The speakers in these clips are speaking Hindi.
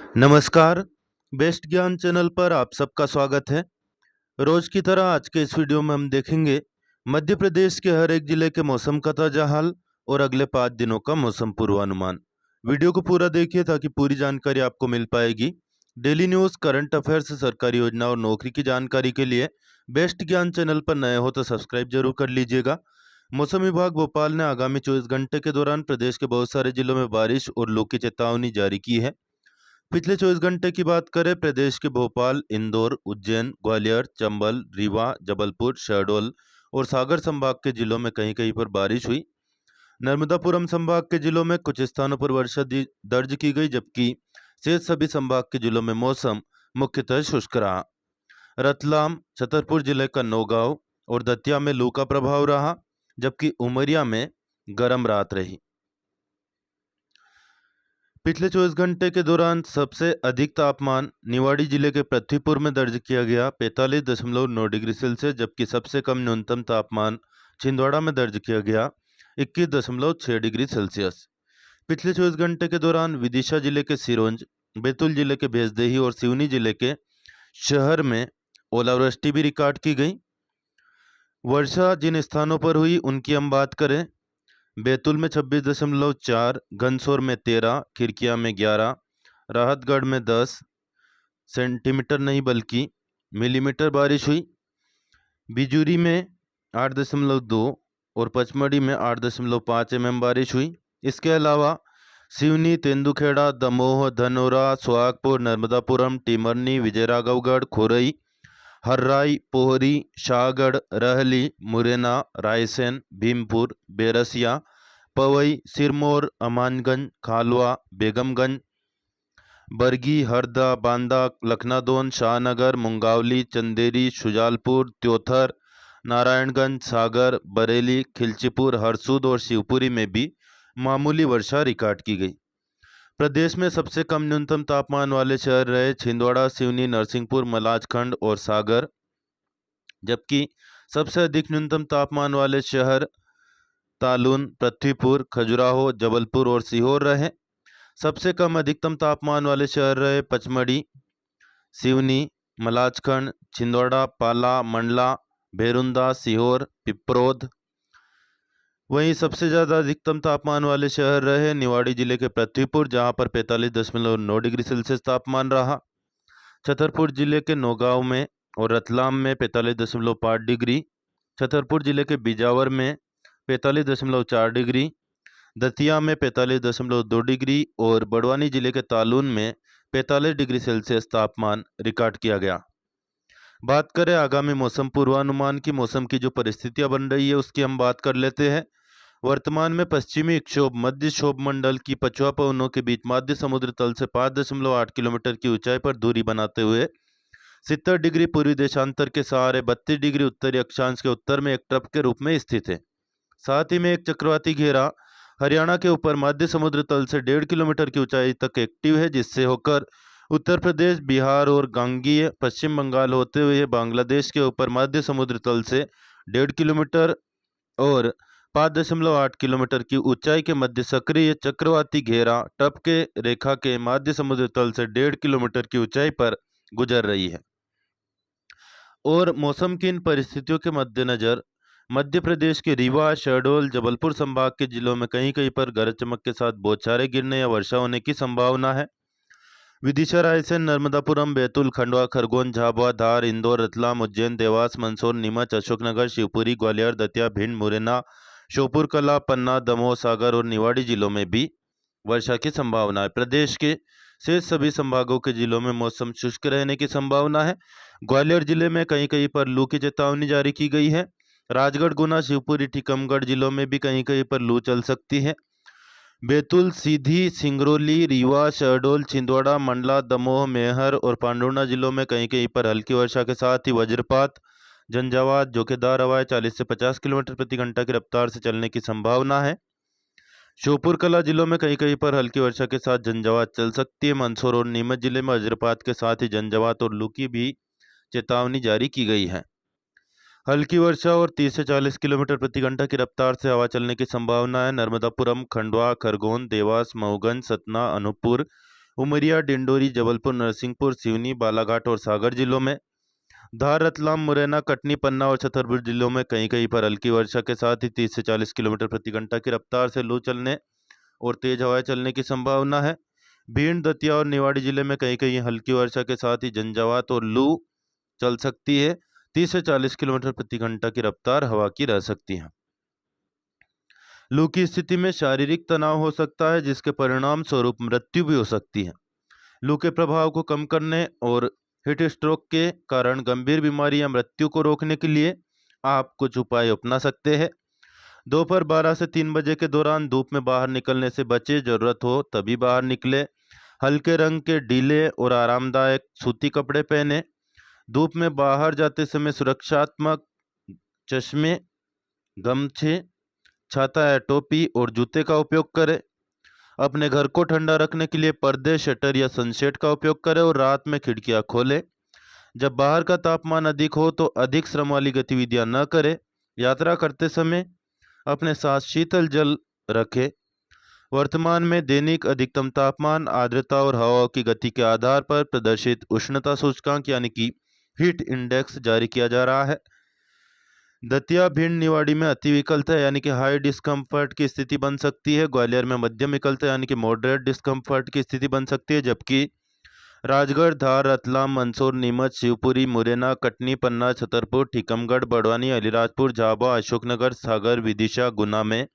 नमस्कार, बेस्ट ज्ञान चैनल पर आप सबका स्वागत है। रोज की तरह आज के इस वीडियो में हम देखेंगे मध्य प्रदेश के हर एक जिले के मौसम का ताजा हाल और अगले 5 दिनों का मौसम पूर्वानुमान। वीडियो को पूरा देखिए ताकि पूरी जानकारी आपको मिल पाएगी। डेली न्यूज़, करंट अफेयर्स, सरकारी योजना और नौकरी की जानकारी के लिए बेस्ट ज्ञान चैनल पर नए हो तो सब्सक्राइब जरूर कर लीजिएगा। मौसम विभाग भोपाल ने आगामी 24 घंटे के दौरान प्रदेश के बहुत सारे जिलों में बारिश और लू की चेतावनी जारी की है। पिछले 24 घंटे की बात करें, प्रदेश के भोपाल, इंदौर, उज्जैन, ग्वालियर, चंबल, रीवा, जबलपुर, शहडोल और सागर संभाग के जिलों में कहीं कहीं पर बारिश हुई। नर्मदापुरम संभाग के जिलों में कुछ स्थानों पर वर्षा दर्ज की गई, जबकि शेष सभी संभाग के जिलों में मौसम मुख्यतः शुष्क रहा। रतलाम, छतरपुर जिले का नौगांव और दतिया में लू का प्रभाव रहा, जबकि उमरिया में गर्म रात रही। पिछले 24 घंटे के दौरान सबसे अधिक तापमान निवाड़ी जिले के पृथ्वीपुर में दर्ज किया गया 45.9 डिग्री सेल्सियस, जबकि सबसे कम न्यूनतम तापमान छिंदवाड़ा में दर्ज किया गया 21.6 डिग्री सेल्सियस। पिछले 24 घंटे के दौरान विदिशा जिले के सिरोंज, बैतूल जिले के भैंसदेही और सिवनी जिले के शहर में ओलावृष्टि भी रिकॉर्ड की गई। वर्षा जिन स्थानों पर हुई उनकी हम बात करें, बैतूल में 26.4, घनसोर में 13, खिरकिया में 11, राहतगढ़ में 10 सेंटीमीटर नहीं बल्कि मिलीमीटर बारिश हुई। बिजूरी में 8.2 और पचमढ़ी में 8.5 mm बारिश हुई। इसके अलावा सिवनी, तेंदुखेड़ा, दमोह, धनौरा, सुहागपुर, नर्मदापुरम, टीमरनी, विजयराघवगढ़, खोरई, हर्राई, पोहरी, शाहगढ़, रहली, मुरैना, रायसेन, भीमपुर, बेरसिया, पवई, सिरमौर, अमानगंज, खालवा, बेगमगंज, बरगी, हरदा, बांदा, लखनादौन, शाहनगर, मुंगावली, चंदेरी, शुजालपुर, त्योथर, नारायणगंज, सागर, बरेली, खिलचीपुर, हरसूद और शिवपुरी में भी मामूली वर्षा रिकॉर्ड की गई। प्रदेश में सबसे कम न्यूनतम तापमान वाले शहर रहे छिंदवाड़ा, सिवनी, नरसिंहपुर, मलाजखंड और सागर, जबकि सबसे अधिक न्यूनतम तापमान वाले शहर तालुन, पृथ्वीपुर, खजुराहो, जबलपुर और सीहोर रहे। सबसे कम अधिकतम तापमान वाले शहर रहे पचमढ़ी, सिवनी, मलाजखंड, छिंदवाड़ा, पाला, मंडला, भेरुंदा, सीहोर, पिपरोद। वहीं सबसे ज़्यादा अधिकतम तापमान वाले शहर रहे निवाड़ी जिले के पृथ्वीपुर, जहां पर 45.9 डिग्री सेल्सियस तापमान रहा। छतरपुर जिले के नौगांव में और रतलाम में 45.5 डिग्री, छतरपुर जिले के बिजावर में 45.4 डिग्री, दतिया में 45.2 डिग्री और बड़वानी जिले के तालुन में 45 डिग्री सेल्सियस तापमान रिकॉर्ड किया गया। बात करें आगामी मौसम पूर्वानुमान की, मौसम की जो परिस्थितियां बन रही है उसकी हम बात कर लेते हैं। वर्तमान में पश्चिमी विक्षोभ मध्य क्षोभ मंडल की पछुआ पवनों के बीच मध्य समुद्र तल से 5.8 किलोमीटर की ऊंचाई पर दूरी बनाते हुए 70 डिग्री पूर्वी देशांतर के सहारे 32 डिग्री उत्तरी अक्षांश के उत्तर में एक ट्रफ के रूप में स्थित है। साथ ही में एक चक्रवाती घेरा हरियाणा के ऊपर मध्य समुद्र तल से 1.5 किलोमीटर की ऊंचाई तक एक्टिव है, जिससे होकर उत्तर प्रदेश, बिहार और गांगेय पश्चिम बंगाल होते हुए बांग्लादेश के ऊपर मध्य समुद्र तल से 1.5 किलोमीटर और 5.8 किलोमीटर की ऊंचाई के मध्य सक्रिय चक्रवाती घेरा ट्रफ के रेखा के मध्य समुद्र तल से 1.5 किलोमीटर की ऊंचाई पर गुजर रही है। और मौसम की इन परिस्थितियों के मद्देनजर मध्य प्रदेश के रीवा, शहडोल, जबलपुर संभाग के जिलों में कहीं कहीं पर गरज चमक के साथ बौछारें गिरने या वर्षा होने की संभावना है। विदिशा, रायसेन, नर्मदापुरम, बैतूल, खंडवा, खरगोन, झाबुआ, धार, इंदौर, रतलाम, उज्जैन, देवास, मंदसौर, नीमच, अशोकनगर, शिवपुरी, ग्वालियर, दतिया, भिंड, मुरैना, श्योपुर कला, पन्ना, दमोह, सागर और निवाड़ी जिलों में भी वर्षा की संभावना है। प्रदेश के शेष सभी संभागों के जिलों में मौसम शुष्क रहने की संभावना है। ग्वालियर जिले में कहीं कहीं पर लू की चेतावनी जारी की गई है। राजगढ़, गुना, शिवपुरी, टीकमगढ़ जिलों में भी कहीं कहीं पर लू चल सकती है। बैतूल, सीधी, सिंगरौली, रीवा, शहडोल, छिंदवाड़ा, मंडला, दमोह, मेहर और पांडुर्णा जिलों में कहीं कहीं पर हल्की वर्षा के साथ ही वज्रपात, झंझावात, झोंकेदार हवाएं 40 से 50 किलोमीटर प्रति घंटा की रफ्तार से चलने की संभावना है। श्योपुर कला जिलों में कहीं कहीं पर हल्की वर्षा के साथ झंझावात चल सकती है। मंदसौर और नीमच जिले में वज्रपात के साथ ही झंझावात और लू की भी चेतावनी जारी की गई है। हल्की वर्षा और 30 से 40 किलोमीटर प्रति घंटा की रफ्तार से हवा चलने की संभावना है। नर्मदापुरम, खंडवा, खरगोन, देवास, मऊगंज, सतना, अनूपपुर, उमरिया, डिंडोरी, जबलपुर, नरसिंहपुर, सिवनी, बालाघाट और सागर जिलों में। धार, रतलाम, मुरैना, कटनी, पन्ना और छतरपुर जिलों में कहीं कहीं पर हल्की वर्षा के साथ ही 30 से 40 किलोमीटर प्रति घंटा की रफ्तार से लू चलने और तेज हवाएं चलने की संभावना है। भिंड, दतिया और निवाड़ी जिले में कहीं कहीं हल्की वर्षा के साथ ही झंझावात और लू चल सकती है। 30 से 40 किलोमीटर प्रति घंटा की रफ्तार हवा की रह सकती है। लू की स्थिति में शारीरिक तनाव हो सकता है, जिसके परिणाम स्वरूप मृत्यु भी हो सकती है। लू के प्रभाव को कम करने और हीट स्ट्रोक के कारण गंभीर बीमारी या मृत्यु को रोकने के लिए आप कुछ उपाय अपना सकते हैं। दोपहर 12 से 3 बजे के दौरान धूप में बाहर निकलने से बचे, जरूरत हो तभी बाहर निकले। हल्के रंग के ढीले और आरामदायक सूती कपड़े पहने। धूप में बाहर जाते समय सुरक्षात्मक चश्मे, गमछे, छाता या टोपी और जूते का उपयोग करें। अपने घर को ठंडा रखने के लिए पर्दे, शटर या सनशेड का उपयोग करें और रात में खिड़कियां खोलें। जब बाहर का तापमान अधिक हो तो अधिक श्रम वाली गतिविधियां न करें। यात्रा करते समय अपने साथ शीतल जल रखें। वर्तमान में दैनिक अधिकतम तापमान, आर्द्रता और हवा की गति के आधार पर प्रदर्शित उष्णता सूचकांक यानी कि हीट इंडेक्स जारी किया जा रहा है। दतिया, भिंड, निवाड़ी में अति विकलता यानी कि हाई डिस्कम्फर्ट की स्थिति बन सकती है। ग्वालियर में मध्यम विकलता यानी कि मॉडरेट डिस्कम्फर्ट की स्थिति बन सकती है। जबकि राजगढ़, धार, रतलाम, मंदसौर, नीमच, शिवपुरी, मुरैना, कटनी, पन्ना, छतरपुर, टीकमगढ़, बड़वानी, अलीराजपुर, झाबुआ, अशोकनगर, सागर, विदिशा, गुना में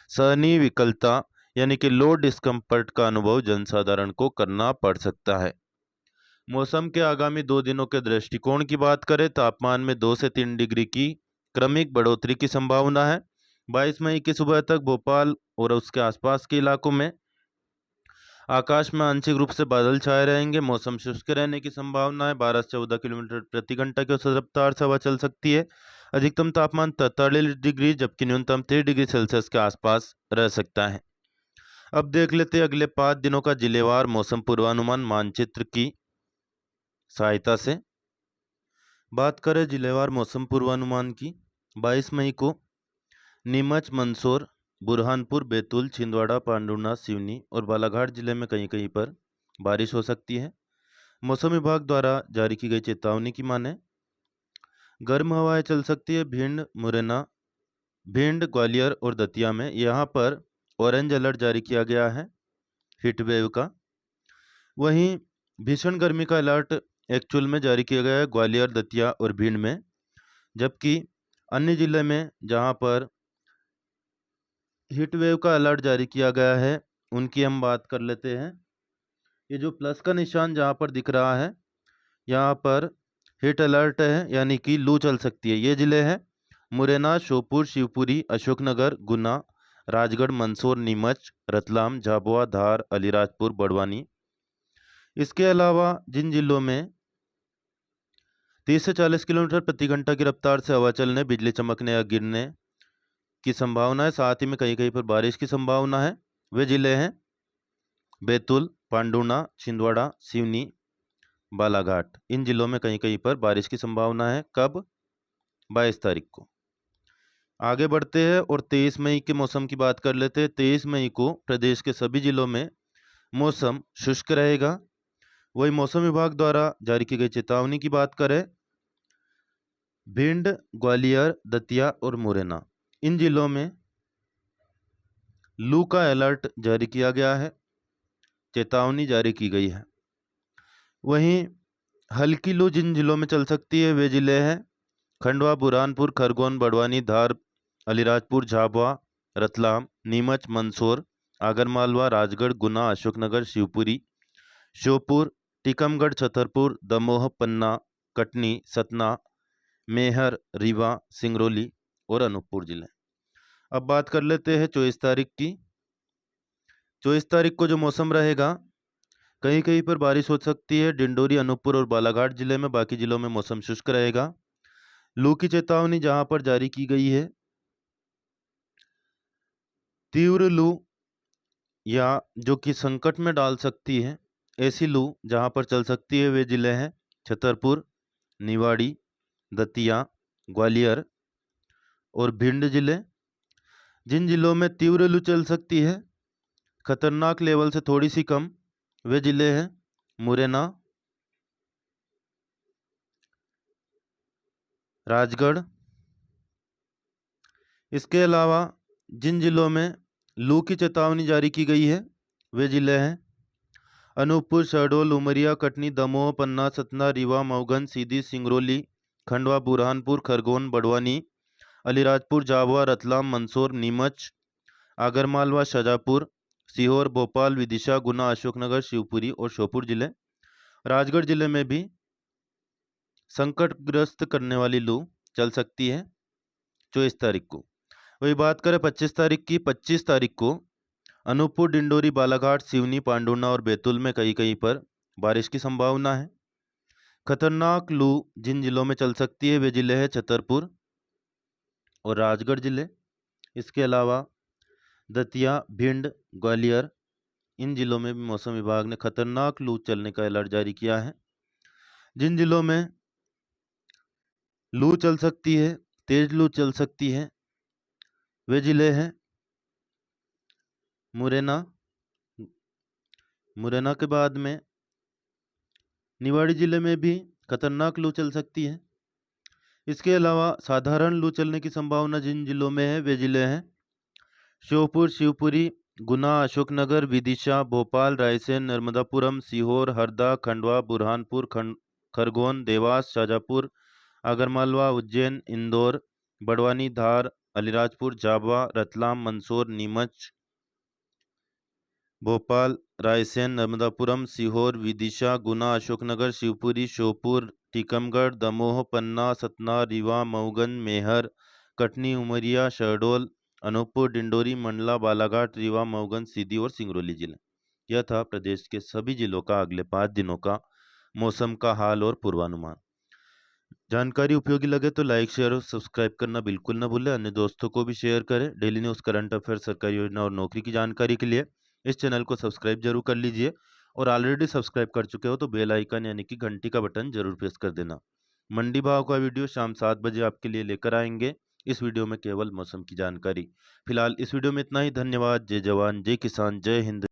सहनीय विकलता यानी कि लो डिस्कम्फर्ट का अनुभव जनसाधारण को करना पड़ सकता है। मौसम के आगामी 2 दिनों के दृष्टिकोण की बात करें, तापमान में 2 से 3 डिग्री की क्रमिक बढ़ोतरी की संभावना है। 22 मई की सुबह तक भोपाल और उसके आसपास के इलाकों में आकाश में आंशिक रूप से बादल छाए रहेंगे। मौसम शुष्क रहने की संभावना है। 12 से 14 किलोमीटर प्रति घंटा की औसत रफ्तार से हवा चल सकती है। अधिकतम तापमान 43 डिग्री जबकि न्यूनतम 3 डिग्री सेल्सियस के आसपास रह सकता है। अब देख लेते हैं अगले 5 दिनों का जिलेवार मौसम पूर्वानुमान मानचित्र की सहायता से। बात करें जिलेवार मौसम पूर्वानुमान की, 22 मई को नीमच, मंदसौर, बुरहानपुर, बैतूल, छिंदवाड़ा, पांडुना, सिवनी और बालाघाट जिले में कहीं कहीं पर बारिश हो सकती है। मौसम विभाग द्वारा जारी की गई चेतावनी की माने गर्म हवाएं चल सकती है भिंड, ग्वालियर और दतिया में। यहाँ पर ऑरेंज अलर्ट जारी किया गया है हीट वेव का। वहीं भीषण गर्मी का अलर्ट एक्चुअल में जारी किया गया है ग्वालियर, दतिया और भिंड में। जबकि अन्य जिले में जहां पर हीट वेव का अलर्ट जारी किया गया है उनकी हम बात कर लेते हैं। ये जो प्लस का निशान जहां पर दिख रहा है, यहाँ पर हीट अलर्ट है यानी कि लू चल सकती है। ये जिले हैं मुरैना, श्योपुर, शिवपुरी, अशोकनगर, गुना, राजगढ़, मंदसौर, नीमच, रतलाम, झाबुआ, धार, अलीराजपुर, बड़वानी। इसके अलावा जिन जिलों में 30 से 40 किलोमीटर प्रति घंटा की रफ्तार से हवा चलने, बिजली चमकने या गिरने की संभावना है, साथ ही में कहीं कहीं पर बारिश की संभावना है, वे जिले हैं बैतूल, पांडुना, छिंदवाड़ा, सिवनी, बालाघाट। इन जिलों में कहीं कहीं पर बारिश की संभावना है। कब? 22 तारीख को। आगे बढ़ते हैं और 23 मई के मौसम की बात कर लेते हैं। 23 मई को प्रदेश के सभी जिलों में मौसम शुष्क रहेगा। वही मौसम विभाग द्वारा जारी की गई चेतावनी की बात करें, भिंड, ग्वालियर, दतिया और मुरैना, इन जिलों में लू का अलर्ट जारी किया गया है, चेतावनी जारी की गई है। वहीं हल्की लू जिन जिलों में चल सकती है वे जिले हैं खंडवा, बुरहानपुर, खरगोन, बड़वानी, धार, अलीराजपुर, झाबुआ, रतलाम, नीमच, मंदसौर, आगरमालवा, राजगढ़, गुना, अशोकनगर, शिवपुरी, श्योपुर, टीकमगढ़, छतरपुर, दमोह, पन्ना, कटनी, सतना, मेहर, रीवा, सिंगरौली और अनूपपुर जिले। अब बात कर लेते हैं 24 तारीख की। 24 तारीख को जो मौसम रहेगा, कहीं कहीं पर बारिश हो सकती है डिंडोरी, अनूपपुर और बालाघाट जिले में। बाकी जिलों में मौसम शुष्क रहेगा। लू की चेतावनी जहां पर जारी की गई है, तीव्र लू या जो कि संकट में डाल सकती है ऐसी लू जहां पर चल सकती है वे जिले हैं छतरपुर, निवाड़ी, दतिया, ग्वालियर और भिंड जिले। जिन जिलों में तीव्र लू चल सकती है, खतरनाक लेवल से थोड़ी सी कम, वे जिले हैं मुरैना, राजगढ़। इसके अलावा जिन जिलों में लू की चेतावनी जारी की गई है वे जिले हैं अनूपपुर, शहडोल, उमरिया, कटनी, दमोह, पन्ना, सतना, रीवा, मऊगन, सीधी, सिंगरौली, खंडवा, बुरहानपुर, खरगोन, बड़वानी, अलीराजपुर, झाबुआ, रतलाम, मंदसौर, नीमच, आगरमालवा, शाजापुर, सीहोर, भोपाल, विदिशा, गुना, अशोकनगर, शिवपुरी और श्योपुर जिले। राजगढ़ जिले में भी संकटग्रस्त करने वाली लू चल सकती है 24 तारीख को। वही बात करें 25 तारीख की, 25 तारीख को अनूपपुर, डिंडोरी, बालाघाट, सिवनी, पांडुर्ना और बैतूल में कहीं कहीं पर बारिश की संभावना है। खतरनाक लू जिन जिलों में चल सकती है वे जिले हैं छतरपुर और राजगढ़ जिले। इसके अलावा दतिया, भिंड, ग्वालियर, इन जिलों में भी मौसम विभाग ने खतरनाक लू चलने का अलर्ट जारी किया है। जिन जिलों में लू चल सकती है, तेज लू चल सकती है, वे जिले हैं मुरैना, मुरैना के बाद में निवाड़ी जिले में भी खतरनाक लू चल सकती है। इसके अलावा साधारण लू चलने की संभावना जिन जिलों में है वे जिले हैं श्योपुर, शिवपुरी, गुना, अशोकनगर, विदिशा, भोपाल, रायसेन, नर्मदापुरम, सीहोर, हरदा, खंडवा, बुरहानपुर, खरगोन, देवास, शाजापुर, आगरमालवा, उज्जैन, इंदौर, बड़वानी, धार, अलीराजपुर, झाबुआ, रतलाम, मंदसौर, नीमच, भोपाल, रायसेन, नर्मदापुरम, सीहोर, विदिशा, गुना, अशोकनगर, शिवपुरी, श्योपुर, टीकमगढ़, दमोह, पन्ना, सतना, रीवा, मऊगन, मेहर, कटनी, उमरिया, शहडोल, अनूपपुर, डिंडोरी, मंडला, बालाघाट, रीवा, मऊगन, सीधी और सिंगरौली जिले। यह था प्रदेश के सभी जिलों का अगले 5 दिनों का मौसम का हाल और पूर्वानुमान। जानकारी उपयोगी लगे तो लाइक, शेयर और सब्सक्राइब करना बिल्कुल न भूलें। अन्य दोस्तों को भी शेयर करें। डेली न्यूज़, करंट अफेयर, सरकारी योजना और नौकरी की जानकारी के लिए इस चैनल को सब्सक्राइब जरूर कर लीजिए और ऑलरेडी सब्सक्राइब कर चुके हो तो बेल आइकन यानी कि घंटी का बटन जरूर प्रेस कर देना। मंडी भाव का वीडियो शाम 7 बजे आपके लिए लेकर आएंगे। इस वीडियो में केवल मौसम की जानकारी। फिलहाल इस वीडियो में इतना ही। धन्यवाद। जय जवान, जय किसान, जय हिंद।